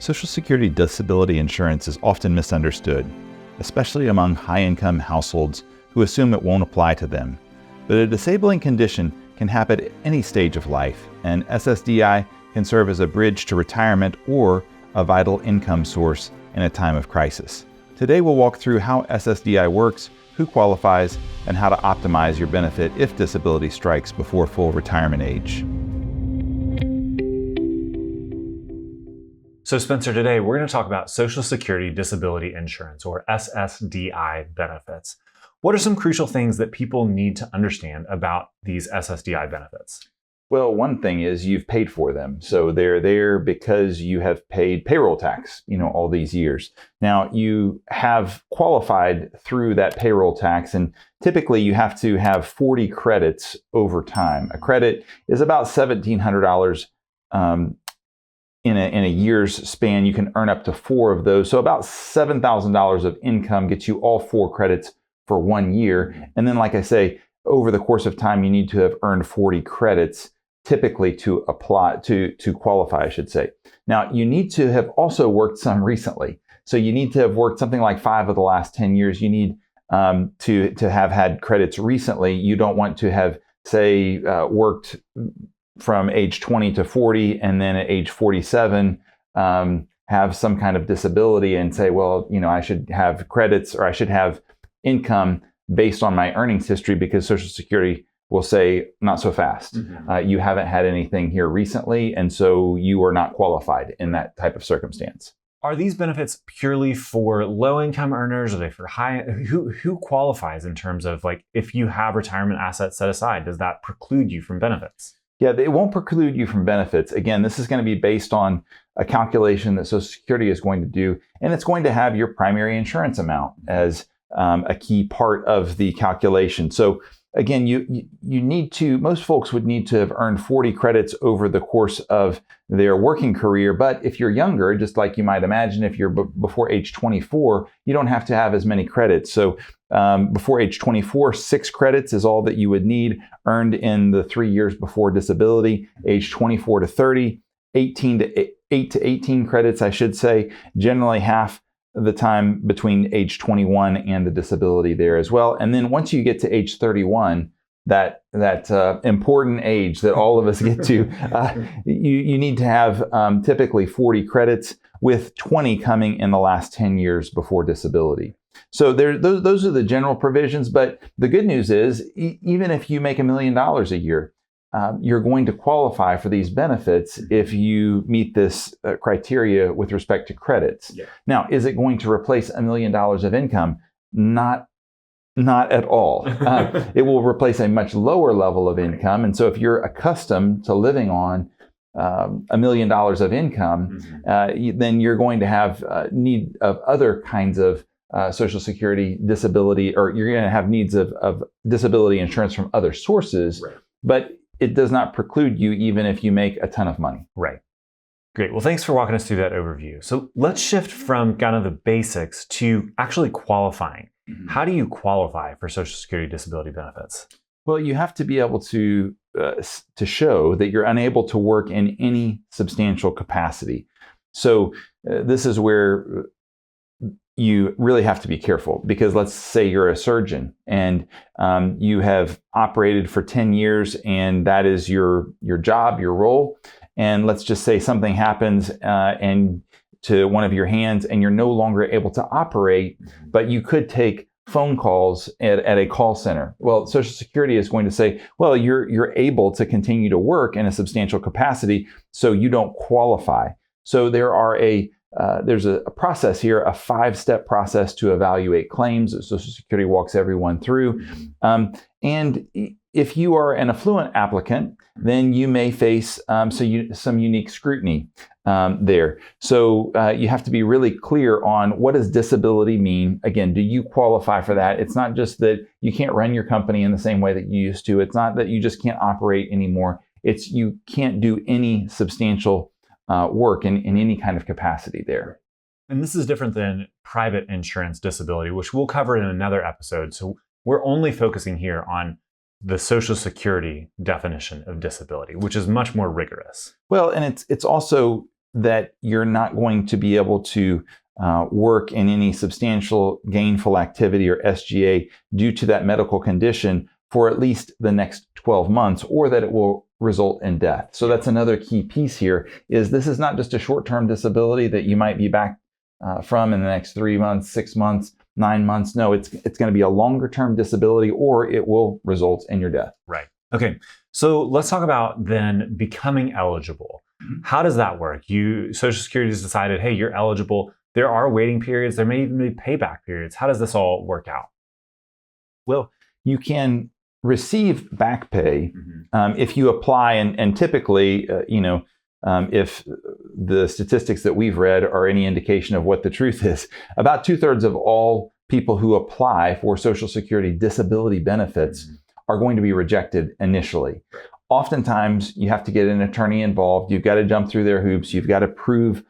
Social Security disability insurance is often misunderstood, especially among high-income households who assume it won't apply to them. But a disabling condition can happen at any stage of life, and SSDI can serve as a bridge to retirement or a vital income source in a time of crisis. Today we'll walk through how SSDI works, who qualifies, and how to optimize your benefit if disability strikes before full retirement age. So Spencer, today we're going to talk about Social Security Disability Insurance, or SSDI benefits. What are some crucial things that people need to understand about these SSDI benefits? Well, one thing is you've paid for them. So they're there because you have paid payroll tax, all these years. Now you have qualified through that payroll tax, and typically you have to have 40 credits over time. A credit is about $1,700 in a year's span. You can earn up to 4 of those. So about $7,000 of income gets you all 4 credits for 1 year. And then, like I say, over the course of time, you need to have earned 40 credits typically to apply to qualify, I should say. Now, you need to have also worked some recently. So you need to have worked something like 5 of the last 10 years. You need to have had credits recently. You don't want to have, say, worked from age 20 to 40 and then at age 47 have some kind of disability and say, well, I should have credits or I should have income based on my earnings history, because Social Security will say, not so fast. You haven't had anything here recently, and so you are not qualified in that type of circumstance. Are these benefits purely for low-income earners? Are they for high? Who qualifies in terms of, like, if you have retirement assets set aside, does that preclude you from benefits? Yeah, it won't preclude you from benefits. Again, this is going to be based on a calculation that Social Security is going to do, and it's going to have your primary insurance amount as a key part of the calculation. So again, you need to, most folks would need to have earned 40 credits over the course of their working career. But if you're younger, just like you might imagine, if you're before age 24, you don't have to have as many credits. So before age 24, 6 credits is all that you would need earned in the 3 years before disability. Age 24 to 30, 8 to 18 credits, I should say, generally half the time between age 21 and the disability there as well. And then once you get to age 31, that important age that all of us get to, you need to have typically 40 credits, with 20 coming in the last 10 years before disability. So those are the general provisions. But the good news is, even if you make $1 million a year, you're going to qualify for these benefits if you meet this criteria with respect to credits. Yeah. Now, is it going to replace $1 million of income? Not at all. It will replace a much lower level of income. And so if you're accustomed to living on $1 million of income, then you're going to have need of other kinds of Social Security disability, or you're going to have needs of disability insurance from other sources. Right. But it does not preclude you even if you make a ton of money. Right. Great. Well, thanks for walking us through that overview. So let's shift from kind of the basics to actually qualifying. How do you qualify for Social Security disability benefits? Well, you have to be able to show that you're unable to work in any substantial capacity. So this is where you really have to be careful, because let's say you're a surgeon and you have operated for 10 years and that is your job, your role. And let's just say something happens and to one of your hands and you're no longer able to operate, but you could take phone calls at a call center. Well, Social Security is going to say, well, you're able to continue to work in a substantial capacity, so you don't qualify. So there's a process here, a 5-step process to evaluate claims that Social Security walks everyone through. And if you are an affluent applicant, then you may face some unique scrutiny there. So you have to be really clear on, what does disability mean? Again, do you qualify for that? It's not just that you can't run your company in the same way that you used to. It's not that you just can't operate anymore. It's you can't do any substantial work in any kind of capacity there. And this is different than private insurance disability, which we'll cover in another episode. So we're only focusing here on the Social Security definition of disability, which is much more rigorous. Well, and it's also that you're not going to be able to work in any substantial gainful activity or SGA due to that medical condition for at least the next 12 months, or that it will result in death. So that's another key piece here, is this is not just a short-term disability that you might be back from in the next 3 months, 6 months, 9 months. No, it's going to be a longer-term disability, or it will result in your death. Right. Okay. So let's talk about then becoming eligible. How does that work? Social Security has decided, hey, you're eligible. There are waiting periods. There may even be payback periods. How does this all work out? Well, you can receive back pay if you apply, and typically, if the statistics that we've read are any indication of what the truth is, about 2/3 of all people who apply for Social Security disability benefits are going to be rejected initially. Oftentimes, you have to get an attorney involved. You've got to jump through their hoops. You've got to prove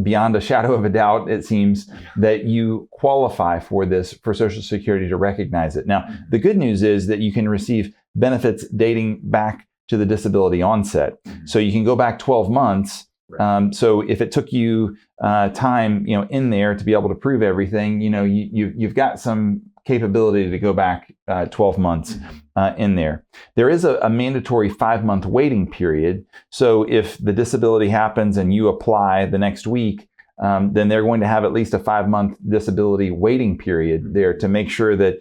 beyond a shadow of a doubt, it seems, that you qualify for this, for Social Security to recognize it. Now, the good news is that you can receive benefits dating back to the disability onset. So you can go back 12 months. So if it took you time, in there to be able to prove everything, you've got some capability to go back 12 months in there. There is a mandatory 5-month waiting period. So if the disability happens and you apply the next week, then they're going to have at least a 5-month disability waiting period there to make sure that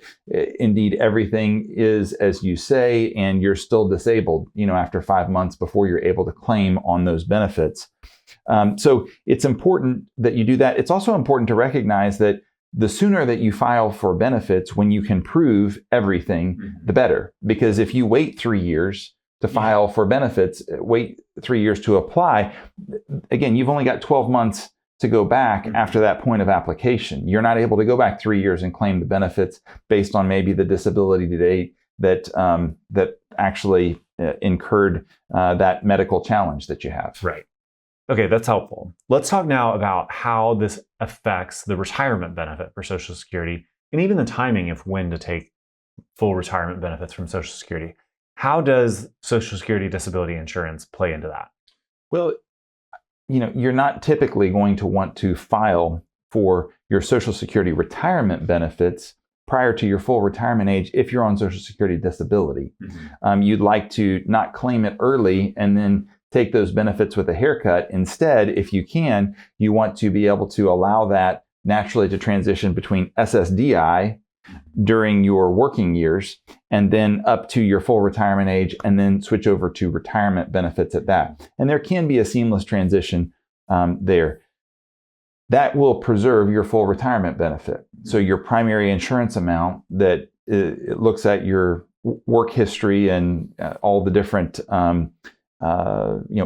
indeed everything is as you say, and you're still disabled, after 5 months before you're able to claim on those benefits. So it's important that you do that. It's also important to recognize that the sooner that you file for benefits, when you can prove everything, the better. Because if you wait 3 years to file for benefits, wait 3 years to apply, again, you've only got 12 months to go back after that point of application. You're not able to go back 3 years and claim the benefits based on maybe the disability date that actually incurred that medical challenge that you have. Right. Okay, that's helpful. Let's talk now about how this affects the retirement benefit for Social Security, and even the timing of when to take full retirement benefits from Social Security. How does Social Security disability insurance play into that? Well, you're not typically going to want to file for your Social Security retirement benefits prior to your full retirement age if you're on Social Security disability. You'd like to not claim it early and then take those benefits with a haircut. Instead, if you can, you want to be able to allow that naturally to transition between SSDI during your working years and then up to your full retirement age, and then switch over to retirement benefits at that. And there can be a seamless transition there. That will preserve your full retirement benefit. So your primary insurance amount that it looks at your work history and all the different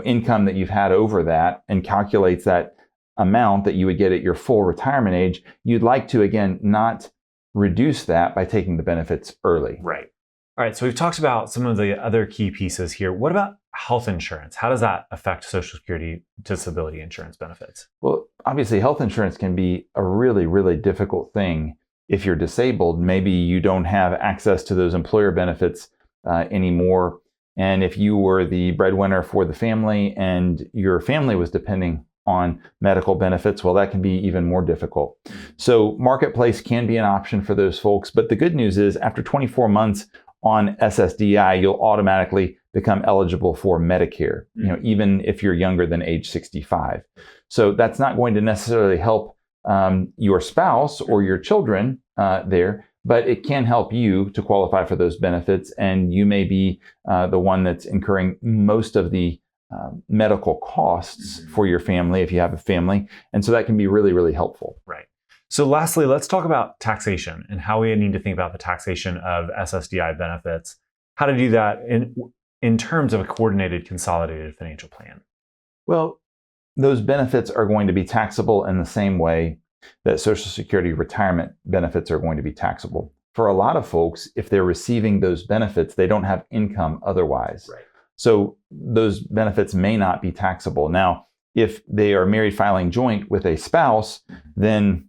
income that you've had over that, and calculates that amount that you would get at your full retirement age. You'd like to, again, not reduce that by taking the benefits early. Right. All right. So we've talked about some of the other key pieces here. What about health insurance? How does that affect Social Security disability insurance benefits? Well, obviously, health insurance can be a really, really difficult thing if you're disabled. Maybe you don't have access to those employer benefits anymore. And if you were the breadwinner for the family and your family was depending on medical benefits, well, that can be even more difficult. So Marketplace can be an option for those folks. But the good news is, after 24 months on SSDI, you'll automatically become eligible for Medicare, even if you're younger than age 65. So that's not going to necessarily help your spouse or your children there, but it can help you to qualify for those benefits. And you may be the one that's incurring most of the medical costs for your family if you have a family. And so that can be really, really helpful. Right. So lastly, let's talk about taxation and how we need to think about the taxation of SSDI benefits, how to do that in terms of a coordinated, consolidated financial plan. Well, those benefits are going to be taxable in the same way that Social Security retirement benefits are going to be taxable. For a lot of folks, if they're receiving those benefits, they don't have income otherwise. Right. So those benefits may not be taxable. Now, if they are married filing joint with a spouse, then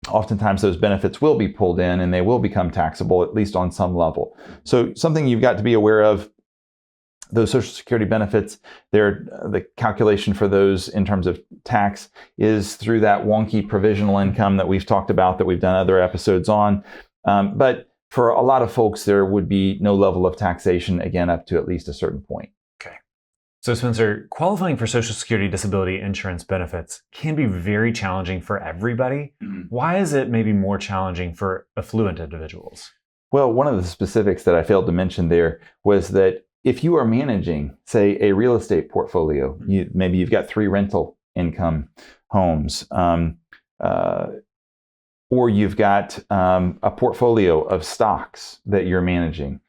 oftentimes those benefits will be pulled in and they will become taxable, at least on some level. So something you've got to be aware of those Social Security benefits, the calculation for those in terms of tax is through that wonky provisional income that we've talked about, that we've done other episodes on. But for a lot of folks, there would be no level of taxation, again, up to at least a certain point. Okay. So Spencer, qualifying for Social Security disability insurance benefits can be very challenging for everybody. Why is it maybe more challenging for affluent individuals? Well, one of the specifics that I failed to mention there was that if you are managing, say, a real estate portfolio, maybe you've got 3 rental income homes, or you've got a portfolio of stocks that you're managing.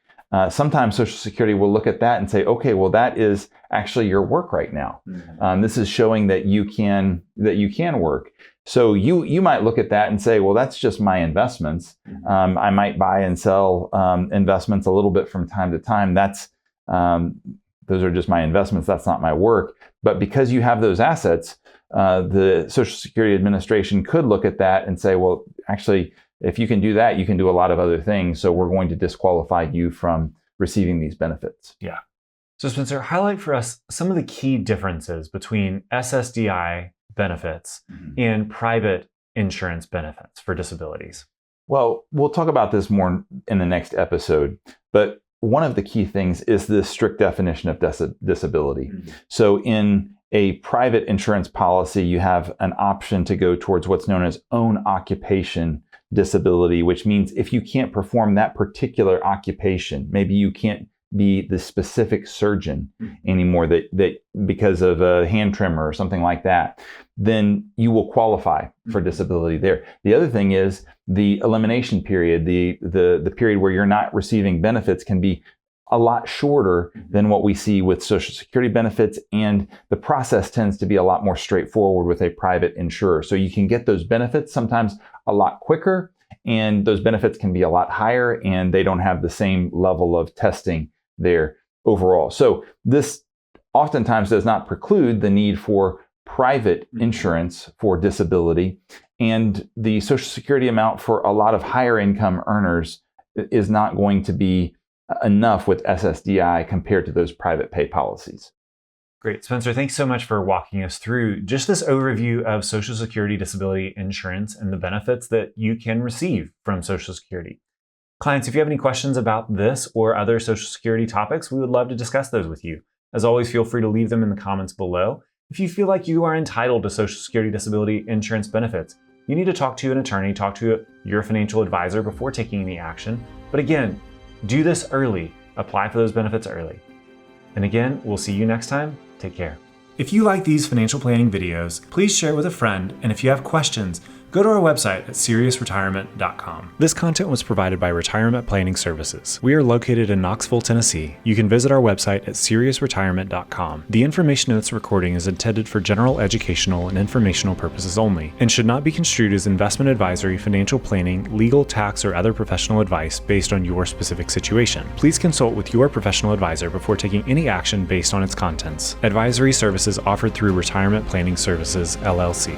Sometimes Social Security will look at that and say, okay, well, that is actually your work right now. This is showing that you can work. So you might look at that and say, well, that's just my investments. I might buy and sell investments a little bit from time to time. Those are just my investments. That's not my work. But because you have those assets, the Social Security Administration could look at that and say, well, actually, if you can do that, you can do a lot of other things. So we're going to disqualify you from receiving these benefits. Yeah. So Spencer, highlight for us some of the key differences between SSDI benefits and private insurance benefits for disabilities. Well, we'll talk about this more in the next episode, but one of the key things is the strict definition of disability. So in a private insurance policy, you have an option to go towards what's known as own occupation disability, which means if you can't perform that particular occupation, maybe you can't be the specific surgeon anymore that because of a hand trimmer or something like that, then you will qualify for disability there. The other thing is the elimination period, the period where you're not receiving benefits can be a lot shorter than what we see with Social Security benefits, and the process tends to be a lot more straightforward with a private insurer. So you can get those benefits sometimes a lot quicker, and those benefits can be a lot higher, and they don't have the same level of testing there overall. So this oftentimes does not preclude the need for private insurance for disability, and the Social Security amount for a lot of higher income earners is not going to be enough with SSDI compared to those private pay policies. Great. Spencer, thanks so much for walking us through just this overview of Social Security disability insurance and the benefits that you can receive from Social Security. Clients, if you have any questions about this or other Social Security topics, we would love to discuss those with you. As always, feel free to leave them in the comments below. If you feel like you are entitled to Social Security disability insurance benefits, you need to talk to an attorney, talk to your financial advisor before taking any action. But again, do this early. Apply for those benefits early. And again, we'll see you next time. Take care. If you like these financial planning videos, please share with a friend. And if you have questions, go to our website at SeriousRetirement.com. This content was provided by Retirement Planning Services. We are located in Knoxville, Tennessee. You can visit our website at SeriousRetirement.com. The information in this recording is intended for general educational and informational purposes only and should not be construed as investment advisory, financial planning, legal, tax, or other professional advice based on your specific situation. Please consult with your professional advisor before taking any action based on its contents. Advisory services offered through Retirement Planning Services, LLC.